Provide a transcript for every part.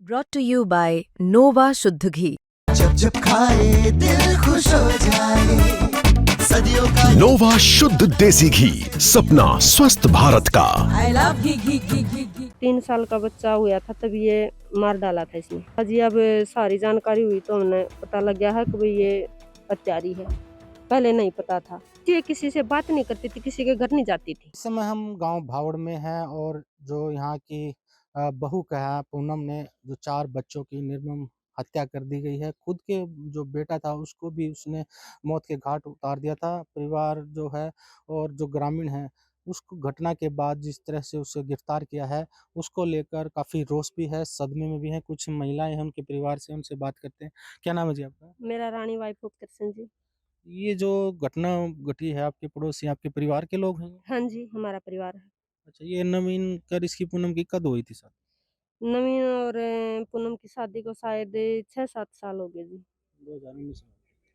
Brought to you by Nova शुद्ध घी। जब जब खाए दिल खुश हो जाए सदियों का नोवा शुद्ध देसी घी, सपना स्वस्थ भारत का। आई लव घी घी घी घी घी। 3 साल का बच्चा हुआ था तब ये मार डाला था इसने। अजी अब सारी जानकारी हुई तो हमने पता लग गया है कि भाई ये हत्यारी है। पहले नहीं पता था। ये किसी से बात नहीं करती थी, किसी के घर नहीं जाती थी। इस समय हम गांव भावड़ में हैं और जो यहाँ की बहू का है पूनम ने जो 4 बच्चों की निर्मम हत्या कर दी गई है। खुद के जो बेटा था उसको भी उसने मौत के घाट उतार दिया था। परिवार जो है और जो ग्रामीण हैं उसको घटना के बाद जिस तरह से उसे गिरफ्तार किया है उसको लेकर काफ़ी रोष भी है, सदमे में भी हैं। कुछ महिलाएं हैं उनके परिवार से, उनसे बात करते हैं। क्या नाम है जी आपका? मेरा रानी वाइफ कृष्ण जी। ये जो घटना घटी है आपके पड़ोसी आपके परिवार के लोग हैं? हाँ जी, हमारा परिवार है। अच्छा, ये नवीन कर इसकी पूनम की कद हुई थी सर? नवीन और पूनम की शादी को शायद 6-7 साल हो गए जी। 2019 में।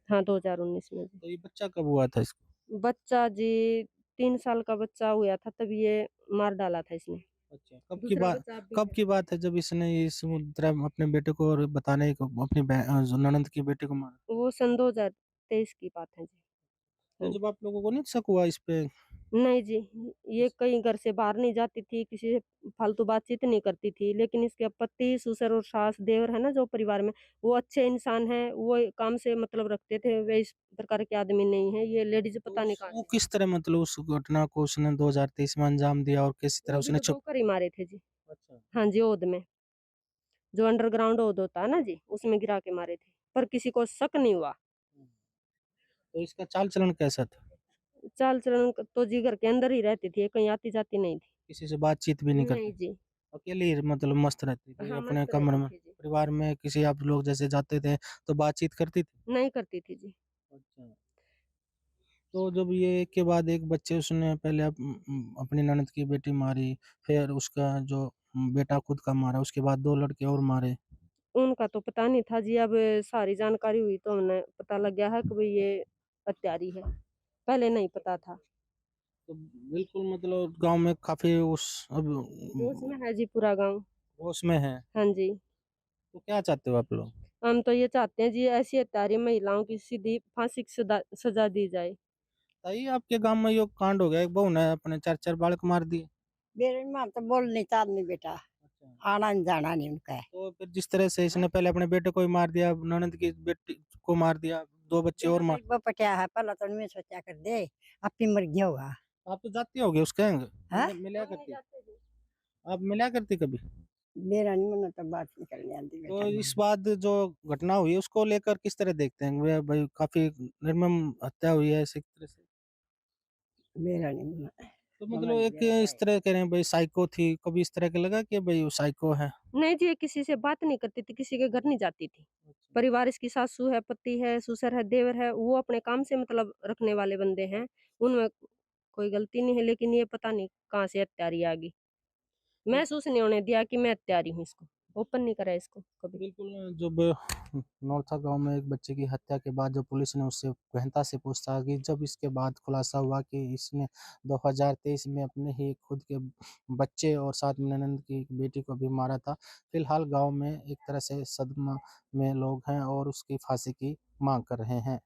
हाँ, 2019 में जी। तो ये बच्चा कब हुआ था इसको? बच्चा जी 3 साल का बच्चा हुआ था तब ये मार डाला था इसने। अच्छा, कब की दूसरा बात, बच्चा अभी कब है। की बात है जब इसने इस तरह अपने बेटे को और बताने को अपनी जो ननंद की बेटे को मारा? वो सन 2023 की बात है जी। तो हाँ जब जी। आप लोगों को नहीं शक हुआ इस पे? नहीं जी, ये कहीं घर से बाहर नहीं जाती थी, किसी से फालतू बातचीत नहीं करती थी, लेकिन इसके पति, ससुर और सास, देवर है ना जो परिवार में, वो अच्छे इंसान हैं, वो काम से मतलब रखते थे, वे इस प्रकार के आदमी नहीं हैं, ये लेडीज़ तो पता नहीं कहाँ वो से। किस तरह मतलब उस घटना को उसने 2023 में अंजाम दिया और किस तरह वो उसने गिरदो छुप कर ही मारे थे जी। अच्छा। हाँ जी, ओद में, जो अंडरग्राउंड ओद होता है ना जी, उसमें गिरा के मारे थे, पर किसी को शक नहीं हुआ। तो इसका चाल-चलन कैसा था? चाल-चलन तो जी घर के अंदर ही रहती थी, कहीं आती-जाती नहीं थी। किसी से बातचीत भी नहीं नहीं करती? जी। अकेली मतलब मस्त रहती थी हाँ, अपने मस्त कमरे रहती में? थी जी। परिवार में किसी आप लोग जैसे जाते थे तो बातचीत करती थी? नहीं करती थी जी। अच्छा। तो जब ये एक के बाद एक बच्चे उसने पहले अपनी ननद की बेटी मारी, फिर उसका जो बेटा खुद का मारा, उसके बाद 2 लड़के और मारे। उनका तो पता नहीं था जी, अब सारी जानकारी हुई तो हमने पता लग गया है कि भई ये हत्यारी है। पहले नहीं पता था। तो बिल्कुल मतलब गाँव में काफ़ी उस अब जोश में है जी पूरा गाँव। होश में है। हाँ जी। तो क्या चाहते हो आप लोग? हम तो ये चाहते हैं जी ऐसी हत्यारी महिलाओं की सीधी फांसी की सज़ा दी जाए। ताई आपके गाँव में यो कांड हो गया, एक बहू ने अपने 4-4 बालक मार दिए। मेरे माँ तो बोल नहीं चाँदनी बेटा, अच्छा। आना नहीं जाना नहीं उनका है। तो फिर जिस तरह से इसने पहले अपने बेटे को ही मार दिया, ननद की बेटी को मार दिया, 2 बच्चे और जहाँ मार। तक वो पटिया है पहला तो उनमें सोचा कर दे, अपनी मर गया होगा। आप तो जाती होगी उसके संग? हाँ? मिला हम नहीं करती? जाते जी। आप मिला करती कभी? मेरा नहीं मना तो बात नहीं करने आती तो बेटा इस माँ। बाद जो घटना हुई है उसको लेकर किस तरह देखते हैं? वे भाई काफ़ी निर्मम हत्या हुई है ऐसे तरह से। मेरा नहीं मना। तो वो मतलब मर एक गया होगा इस तरह कह रहे हैं भाई साइको थी, कभी इस तरह का लगा कि भाई वो साइको है? नहीं जी, ये किसी से बात नहीं करती थी, किसी के घर नहीं जाती थी। अच्छा। परिवार इसकी सासू है, पति है, ससुर है, देवर है, वो अपने काम से मतलब रखने वाले बंदे हैं। उनमें कोई गलती नहीं है, लेकिन ये पता नहीं कहाँ से हत्यारी आ गई। महसूस नहीं होने दिया कि मैं हत्यारी हूँ इसको, ओपन नहीं करा इसको कभी। बिल्कुल, जब नौरथा गाँव में एक बच्चे की हत्या के बाद जब पुलिस ने उससे गहनता से पूछताछ की, जब इसके बाद खुलासा हुआ कि इसने 2023 में अपने ही खुद के बच्चे और साथ में ननंद की बेटी को भी मारा था। फिलहाल गाँव में एक तरह से सदमा में लोग हैं और उसकी फांसी की माँग कर रहे हैं।